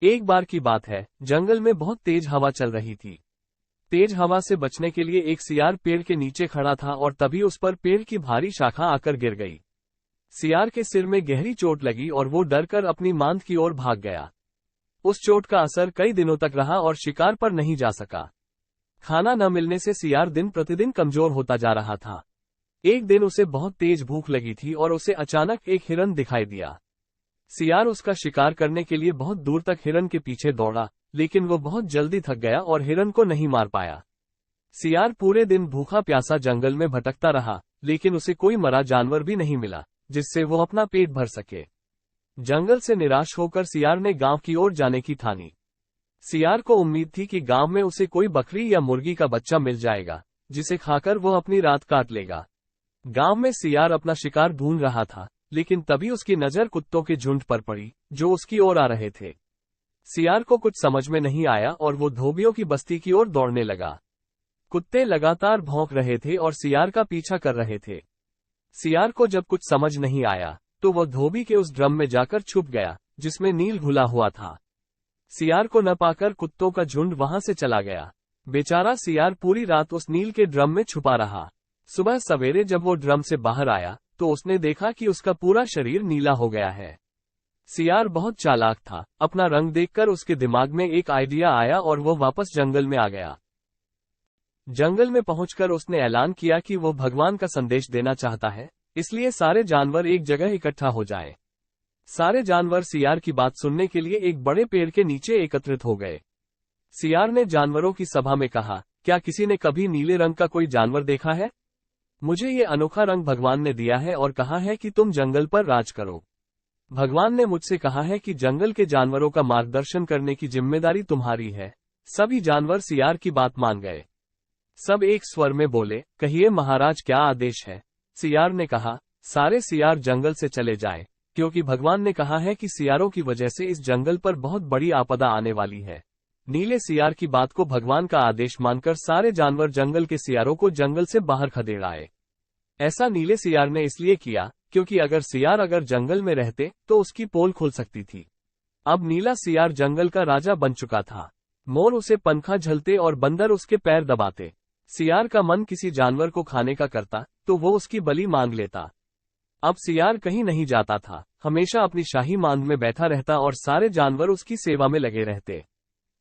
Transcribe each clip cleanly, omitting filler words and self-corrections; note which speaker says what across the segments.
Speaker 1: एक बार की बात है, जंगल में बहुत तेज हवा चल रही थी। तेज हवा से बचने के लिए एक सियार पेड़ के नीचे खड़ा था और तभी उस पर पेड़ की भारी शाखा आकर गिर गई। सियार के सिर में गहरी चोट लगी और वो डरकर अपनी मांद की ओर भाग गया। उस चोट का असर कई दिनों तक रहा और शिकार पर नहीं जा सका। खाना न मिलने से सियार दिन प्रतिदिन कमजोर होता जा रहा था। एक दिन उसे बहुत तेज भूख लगी थी और उसे अचानक एक हिरन दिखाई दिया। सियार उसका शिकार करने के लिए बहुत दूर तक हिरन के पीछे दौड़ा, लेकिन वो बहुत जल्दी थक गया और हिरन को नहीं मार पाया। सियार पूरे दिन भूखा प्यासा जंगल में भटकता रहा, लेकिन उसे कोई मरा जानवर भी नहीं मिला जिससे वो अपना पेट भर सके। जंगल से निराश होकर सियार ने गांव की ओर जाने की ठानी। सियार को उम्मीद थी कि गांव में उसे कोई बकरी या मुर्गी का बच्चा मिल जाएगा, जिसे खाकर वो अपनी रात काट लेगा। गांव में सियार अपना शिकार ढूंढ रहा था, लेकिन तभी उसकी नजर कुत्तों के झुंड पर पड़ी, जो उसकी ओर आ रहे थे। सियार को कुछ समझ में नहीं आया और वो धोबियों की बस्ती की ओर दौड़ने लगा। कुत्ते लगातार भौंक रहे थे और सियार का पीछा कर रहे थे। सियार को जब कुछ समझ नहीं आया, तो वह धोबी के उस ड्रम में जाकर छुप गया, जिसमें नील घुला हुआ था। सियार को न पाकर कुत्तों का झुंड वहां से चला गया। बेचारा सियार पूरी रात उस नील के ड्रम में छुपा रहा। सुबह सवेरे जब वो ड्रम से बाहर आया, तो उसने देखा कि उसका पूरा शरीर नीला हो गया है। सियार बहुत चालाक था। अपना रंग देखकर उसके दिमाग में एक आइडिया आया और वो वापस जंगल में आ गया। जंगल में पहुंचकर उसने ऐलान किया कि वो भगवान का संदेश देना चाहता है, इसलिए सारे जानवर एक जगह इकट्ठा हो जाएं। सारे जानवर सियार की बात सुनने के लिए एक बड़े पेड़ के नीचे एकत्रित हो गए। सियार ने जानवरों की सभा में कहा, क्या किसी ने कभी नीले रंग का कोई जानवर देखा है? मुझे ये अनोखा रंग भगवान ने दिया है और कहा है कि तुम जंगल पर राज करो। भगवान ने मुझसे कहा है कि जंगल के जानवरों का मार्गदर्शन करने की जिम्मेदारी तुम्हारी है। सभी जानवर सियार की बात मान गए। सब एक स्वर में बोले, कहिए महाराज, क्या आदेश है? सियार ने कहा, सारे सियार जंगल से चले जाएं, क्योंकि भगवान ने कहा है कि सियारों की वजह से इस जंगल पर बहुत बड़ी आपदा आने वाली है। नीले सियार की बात को भगवान का आदेश मानकर सारे जानवर जंगल के सियारों को जंगल से बाहर खदेड़ आए। ऐसा नीले सियार ने इसलिए किया, क्योंकि अगर सियार जंगल में रहते तो उसकी पोल खुल सकती थी। अब नीला सियार जंगल का राजा बन चुका था। मोर उसे पंखा झलते और बंदर उसके पैर दबाते। सियार का मन किसी जानवर को खाने का करता तो वो उसकी बलि मांग लेता। अब सियार कहीं नहीं जाता था, हमेशा अपनी शाही मांद में बैठा रहता और सारे जानवर उसकी सेवा में लगे रहते।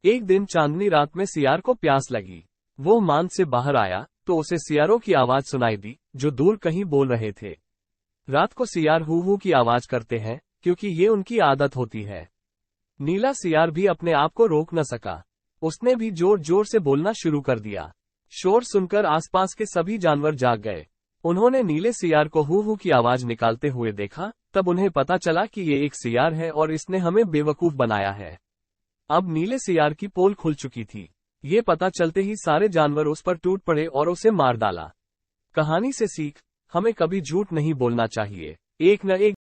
Speaker 1: एक दिन चांदनी रात में सियार को प्यास लगी। वो मांद से बाहर आया तो उसे सियारों की आवाज सुनाई दी, जो दूर कहीं बोल रहे थे। रात को सियार हू हू की आवाज करते हैं, क्योंकि ये उनकी आदत होती है। नीला सियार भी अपने आप को रोक न सका। उसने भी जोर जोर से बोलना शुरू कर दिया। शोर सुनकर आसपास के सभी जानवर जाग गए। उन्होंने नीले सियार को हू हू की आवाज निकालते हुए देखा। तब उन्हें पता चला कि ये एक सियार है और इसने हमें बेवकूफ बनाया है। अब नीले सियार की पोल खुल चुकी थी। ये पता चलते ही सारे जानवर उस पर टूट पड़े और उसे मार डाला। कहानी से सीख, हमें कभी झूठ नहीं बोलना चाहिए। एक न एक